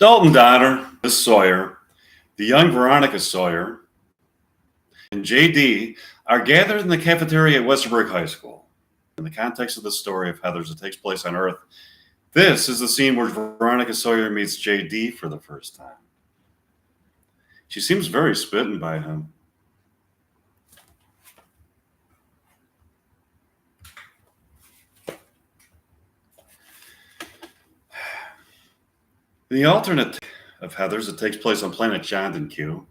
Dalton Donner, Miss Sawyer, the young Veronica Sawyer, and JD are gathered in the cafeteria at Westerberg High School. In the context of the story of Heathers that takes place on Earth, this is the scene where Veronica Sawyer meets JD for the first time. She seems very smitten by him. In the alternate of Heathers that takes place on planet John Q,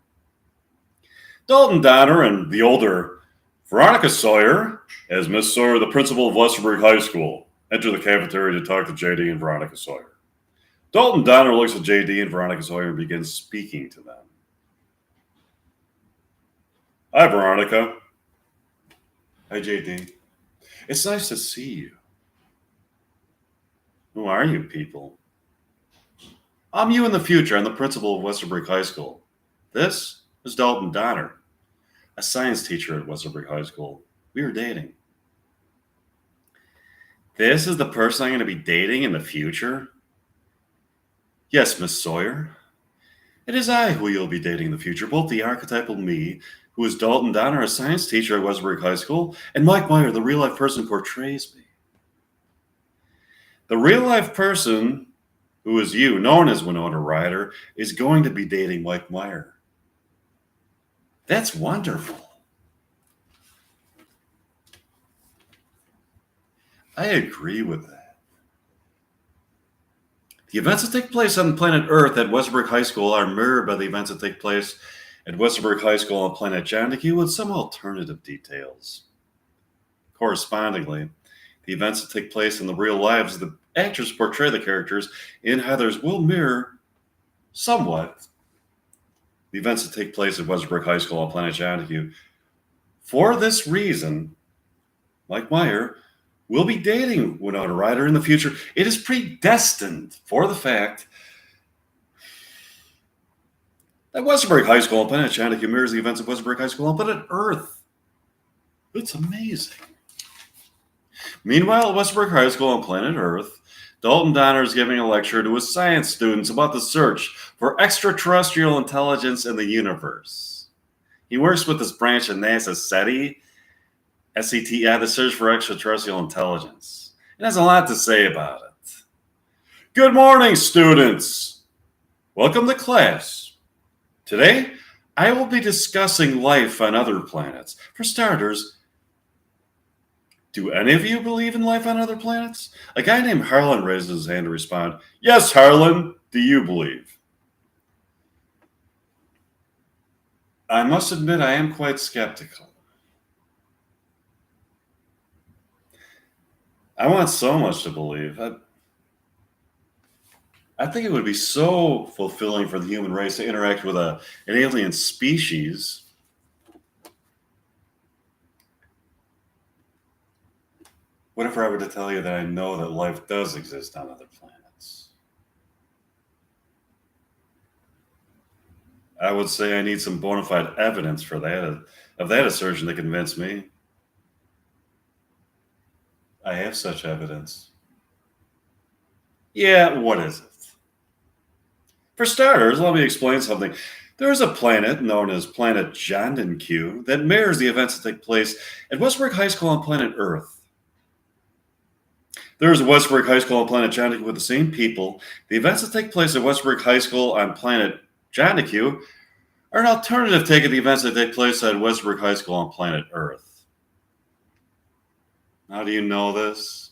Dalton Donner and the older Veronica Sawyer, as Miss Sawyer, the principal of Westerberg High School, enter the cafeteria to talk to JD and Veronica Sawyer. Dalton Donner looks at JD and Veronica Sawyer and begins speaking to them. Hi, Veronica. Hi, JD. It's nice to see you. Who are you people? I'm you in the future. I'm the principal of Westerberg High School. This is Dalton Donner, a science teacher at Westerberg High School. We are dating. This is the person I'm going to be dating in the future? Yes, Miss Sawyer. It is I who you'll be dating in the future, both the archetypal me, who is Dalton Donner, a science teacher at Westerberg High School, and Mike Meyer, the real-life person who portrays me. The real-life person, who is you, known as Winona Ryder, is going to be dating Mike Meyer. That's wonderful. I agree with that. The events that take place on planet Earth at Westerberg High School are mirrored by the events that take place at Westerberg High School on planet John Q with some alternative details. Correspondingly, the events that take place in the real lives of the actors who portray the characters in Heathers will mirror somewhat the events that take place at Westerberg High School on planet John Q. For this reason, Mike Meyer will be dating Winona Ryder in the future. It is predestined for the fact that Westerberg High School on planet John Q mirrors the events of Westerberg High School on planet Earth. It's amazing. Meanwhile, at Westerberg High School on planet Earth, Dalton Donner is giving a lecture to his science students about the search for extraterrestrial intelligence in the universe. He works with this branch of NASA SETI, S-E-T-I, the search for extraterrestrial intelligence. It has a lot to say about it. Good morning, students. Welcome to class. Today, I will be discussing life on other planets. For starters, do any of you believe in life on other planets? A guy named Harlan raises his hand to respond. Yes, Harlan, do you believe? I must admit I am quite skeptical. I want so much to believe. I think it would be so fulfilling for the human race to interact with an alien species. What if I were to tell you that I know that life does exist on other planets? I would say I need some bona fide evidence for that, of that assertion to convince me. I have such evidence. Yeah, what is it? For starters, let me explain something. There is a planet known as planet John Q that mirrors the events that take place at Westerberg High School on planet Earth. There is a Westerberg High School on planet John Q with the same people. The events that take place at Westerberg High School on planet John Q are an alternative take of the events that take place at Westerberg High School on planet Earth. How do you know this?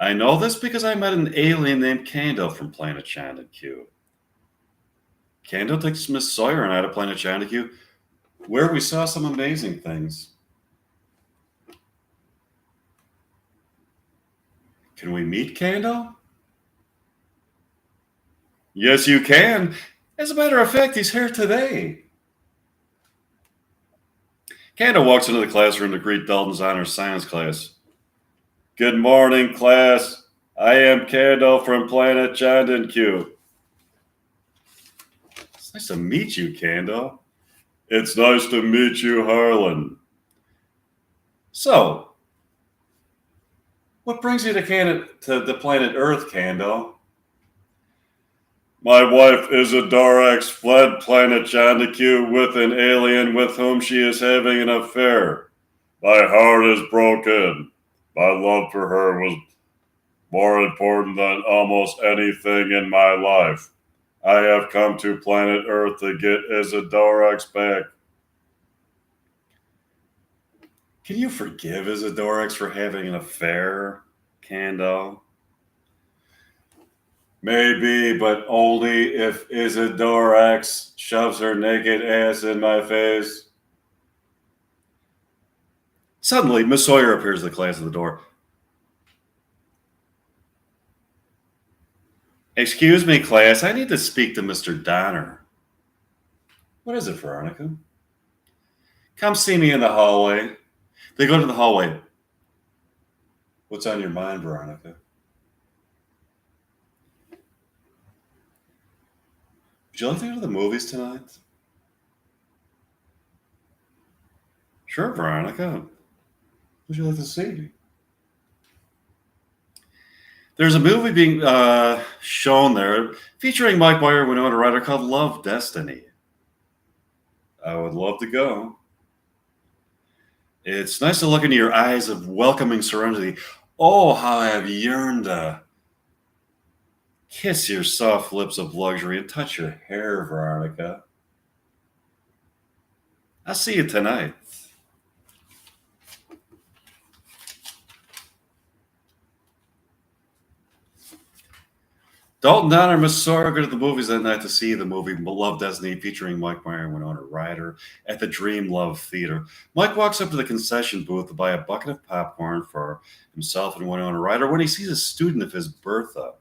I know this because I met an alien named Kando from planet John Q. Kando takes Miss Sawyer and I to planet John Q, where we saw some amazing things. Can we meet Kando? Yes, you can. As a matter of fact, he's here today. Kando walks into the classroom to greet Dalton's honor science class. Good morning, class. I am Kando from planet John Q. It's nice to meet you, Kando. It's nice to meet you, Harlan. So, what brings you to the planet Earth, Kando? My wife Isidorax fled planet Jondaku with an alien with whom she is having an affair. My heart is broken. My love for her was more important than almost anything in my life. I have come to planet Earth to get Isidorax back. Can you forgive Isidorax for having an affair, Kando? Maybe, but only if Isidorax shoves her naked ass in my face. Suddenly, Miss Sawyer appears in the class at the door. Excuse me, class. I need to speak to Mr. Donner. What is it, Veronica? Come see me in the hallway. They go to the hallway. What's on your mind, Veronica? Would you like to go to the movies tonight? Sure, Veronica. What would you like to see? There's a movie being shown there featuring Mike Meyer and Winona Ryder called Love, Destiny. I would love to go. It's nice to look into your eyes of welcoming serenity. Oh, how I have yearned to kiss your soft lips of luxury and touch your hair, Veronica. I'll see you tonight. Dalton Donner and Miss Sawyer go to the movies that night to see the movie Love Destiny featuring Mike Meyer and Winona Ryder at the Dream Love Theater. Mike walks up to the concession booth to buy a bucket of popcorn for himself and Winona Ryder when he sees a student of his, Bertha.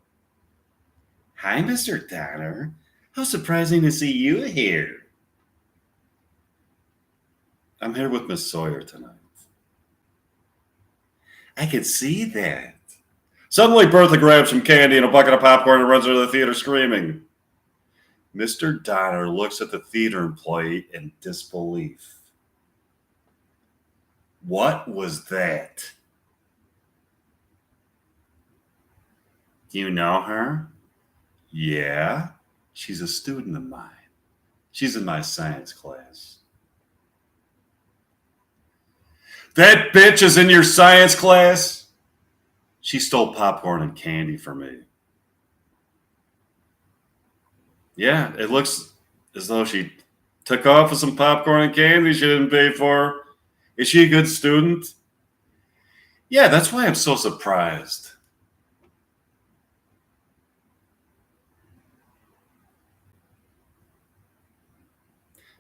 Hi, Mr. Donner. How surprising to see you here. I'm here with Miss Sawyer tonight. I could see that. Suddenly, Bertha grabs some candy and a bucket of popcorn and runs into the theater screaming. Mr. Donner looks at the theater employee in disbelief. What was that? Do you know her? Yeah, she's a student of mine. She's in my science class. That bitch is in your science class? She stole popcorn and candy from me. Yeah, it looks as though she took off with some popcorn and candy she didn't pay for. Is she a good student? Yeah, that's why I'm so surprised.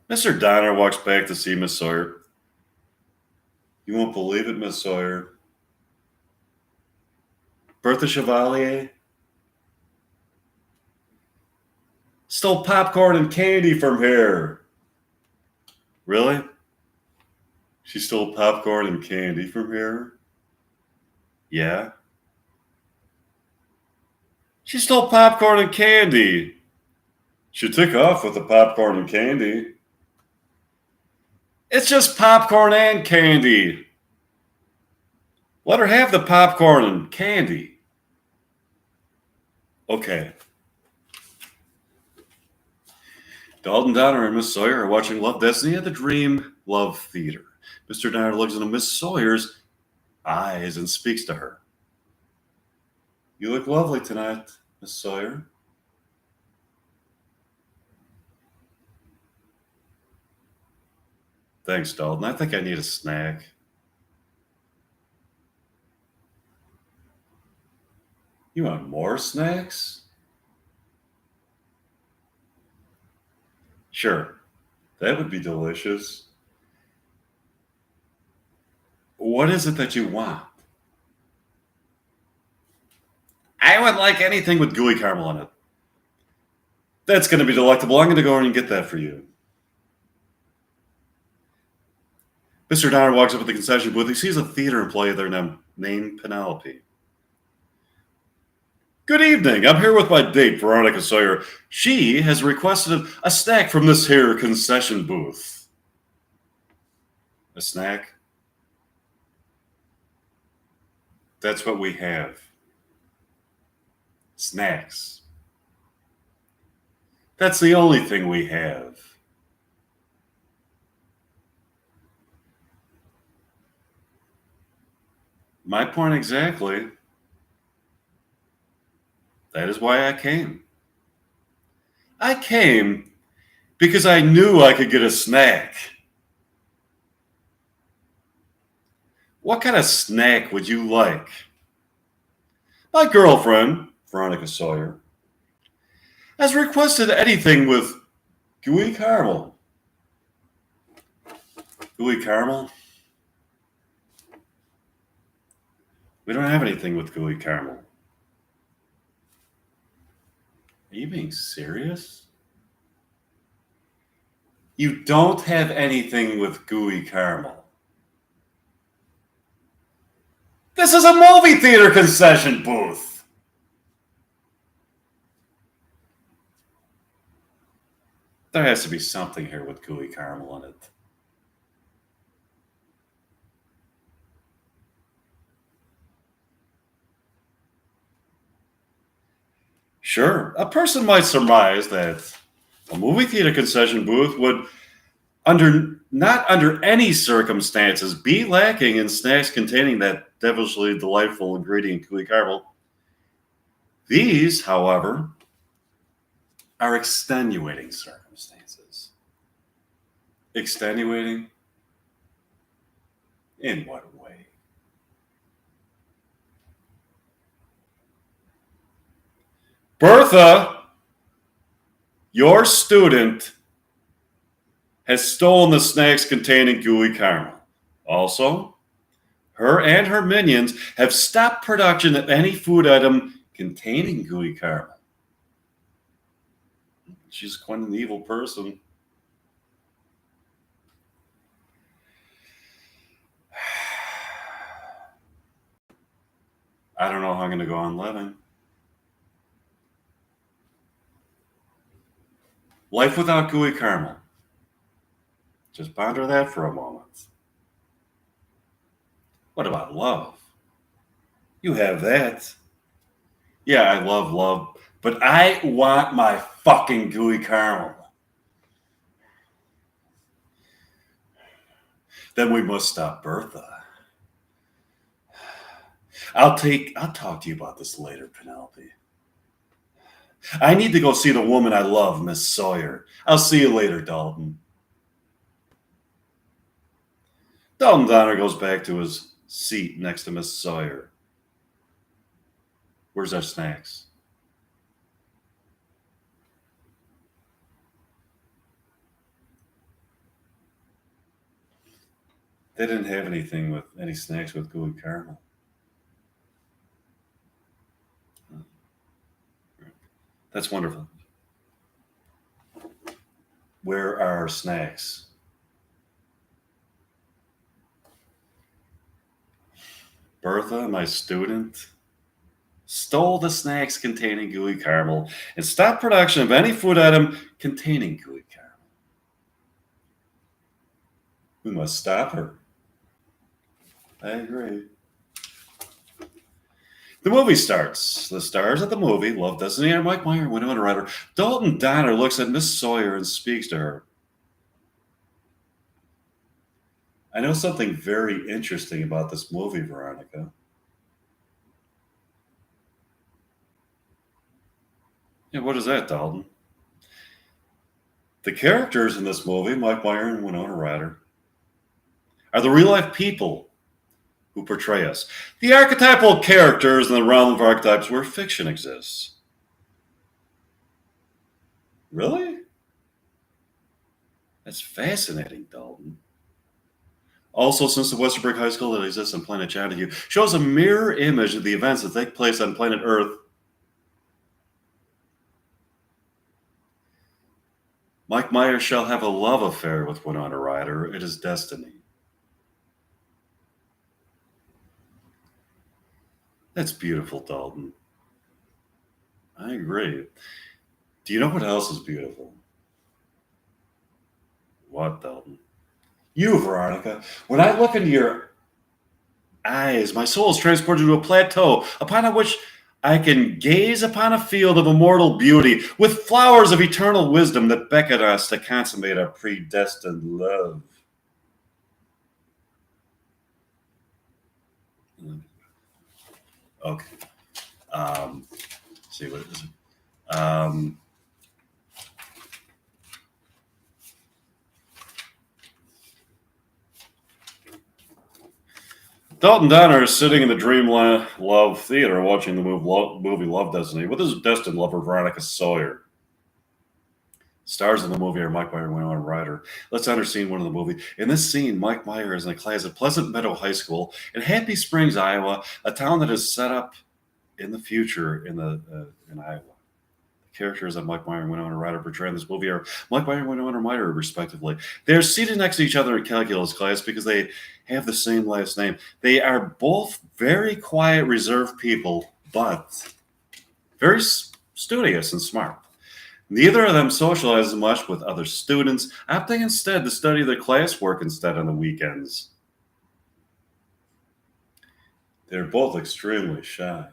Mr. Donner walks back to see Miss Sawyer. You won't believe it, Miss Sawyer. Bertha Chevalier stole popcorn and candy from here. Really? She stole popcorn and candy from here? Yeah. She stole popcorn and candy. She took off with the popcorn and candy. It's just popcorn and candy. Let her have the popcorn and candy. Okay. Dalton Donner and Miss Sawyer are watching Love Destiny at the Dream Love Theater. Mr. Donner looks into Miss Sawyer's eyes and speaks to her. You look lovely tonight, Miss Sawyer. Thanks, Dalton. I think I need a snack. You want more snacks? Sure. That would be delicious. What is it that you want? I would like anything with gooey caramel in it. That's going to be delectable. I'm going to go in and get that for you. Mr. Donner walks up at the concession booth. He sees a theater employee there named Penelope. Good evening. I'm here with my date, Veronica Sawyer. She has requested a snack from this here concession booth. A snack? That's what we have. Snacks. That's the only thing we have. My point exactly. That is why I came. I came because I knew I could get a snack. What kind of snack would you like? My girlfriend, Veronica Sawyer, has requested anything with gooey caramel. Gooey caramel? We don't have anything with gooey caramel. Are you being serious? You don't have anything with gooey caramel. This is a movie theater concession booth. There has to be something here with gooey caramel in it. Sure, a person might surmise that a movie theater concession booth would, not under any circumstances, be lacking in snacks containing that devilishly delightful ingredient, gooey caramel. These, however, are extenuating circumstances. Extenuating? In what way? Bertha, your student, has stolen the snacks containing gooey caramel. Also, her and her minions have stopped production of any food item containing gooey caramel. She's quite an evil person. I don't know how I'm going to go on living. Life without gooey caramel. Just ponder that for a moment. What about love? You have that. Yeah, I love love, but I want my fucking gooey caramel. Then we must stop Bertha. I'll talk to you about this later, Penelope. I need to go see the woman I love, Miss Sawyer. I'll see you later, Dalton. Dalton Donner goes back to his seat next to Miss Sawyer. Where's our snacks? They didn't have any snacks with gooey caramel. That's wonderful. Where are our snacks? Bertha, my student, stole the snacks containing gooey caramel and stopped production of any food item containing gooey caramel. We must stop her. I agree. The movie starts. The stars of the movie, Love Destiny, are Mike Meyer and Winona Ryder. Dalton Donner looks at Miss Sawyer and speaks to her. I know something very interesting about this movie, Veronica. Yeah, what is that, Dalton? The characters in this movie, Mike Meyer and Winona Ryder, are the real life people who portray us. The archetypal characters in the realm of archetypes where fiction exists. Really? That's fascinating, Dalton. Also, since the Westerbrook High School that exists on planet Chantilly shows a mirror image of the events that take place on planet Earth, Mike Myers shall have a love affair with Winona Ryder. It is destiny. That's beautiful, Dalton. I agree. Do you know what else is beautiful? What, Dalton? You, Veronica. When I look into your eyes, my soul is transported to a plateau upon which I can gaze upon a field of immortal beauty with flowers of eternal wisdom that beckon us to consummate our predestined love. Okay. See what it is. Dalton Donner is sitting in the Dream Love Theater watching the movie Love Destiny with his destined lover Veronica Sawyer. Stars in the movie are Mike Meyer and Winona Ryder. Let's enter scene one of the movie. In this scene, Mike Meyer is in a class at Pleasant Meadow High School in Happy Springs, Iowa, a town that is set up in the future in Iowa. The characters that Mike Meyer and Winona Ryder portray in this movie are Mike Meyer and Winona Ryder, respectively. They are seated next to each other in calculus class because they have the same last name. They are both very quiet, reserved people, but very studious and smart. Neither of them socializes much with other students, opting instead to study their classwork instead on the weekends. They're both extremely shy.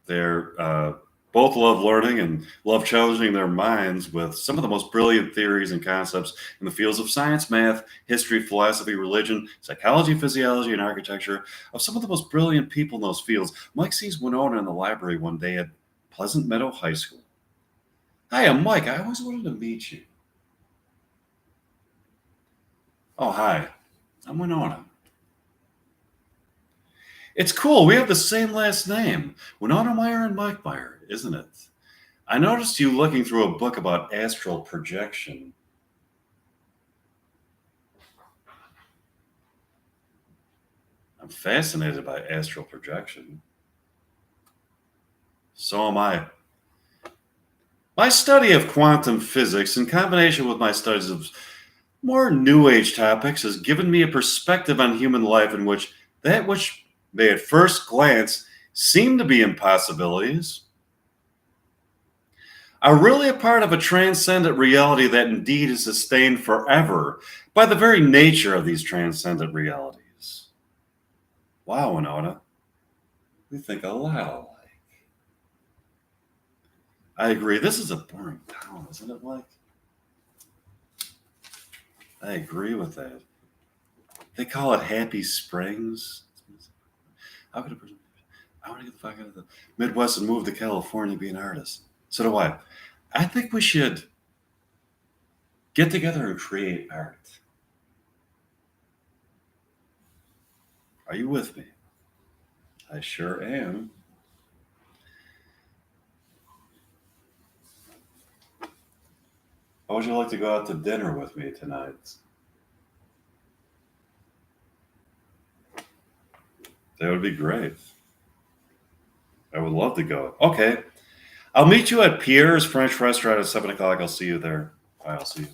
They're both love learning and love challenging their minds with some of the most brilliant theories and concepts in the fields of science, math, history, philosophy, religion, psychology, physiology, and architecture. Of some of the most brilliant people in those fields, Mike sees Winona in the library one day at Pleasant Meadow High School. Hi, I'm Mike. I always wanted to meet you. Oh, hi. I'm Winona. It's cool. We have the same last name, Winona Meyer and Mike Meyer, isn't it? I noticed you looking through a book about astral projection. I'm fascinated by astral projection. So am I. My study of quantum physics, in combination with my studies of more New Age topics, has given me a perspective on human life in which that which may at first glance seem to be impossibilities are really a part of a transcendent reality that indeed is sustained forever by the very nature of these transcendent realities. Wow, Winona, we think a lot alike. I agree. This is a boring town, isn't it, Mike? I agree with that. They call it Happy Springs. I want to get the fuck out of the Midwest and move to California and be an artist. So do I. I think we should get together and create art. Are you with me? I sure am. How would you like to go out to dinner with me tonight? That would be great. I would love to go. Okay. I'll meet you at Pierre's French Restaurant at 7 o'clock. I'll see you there. Bye. I'll see you.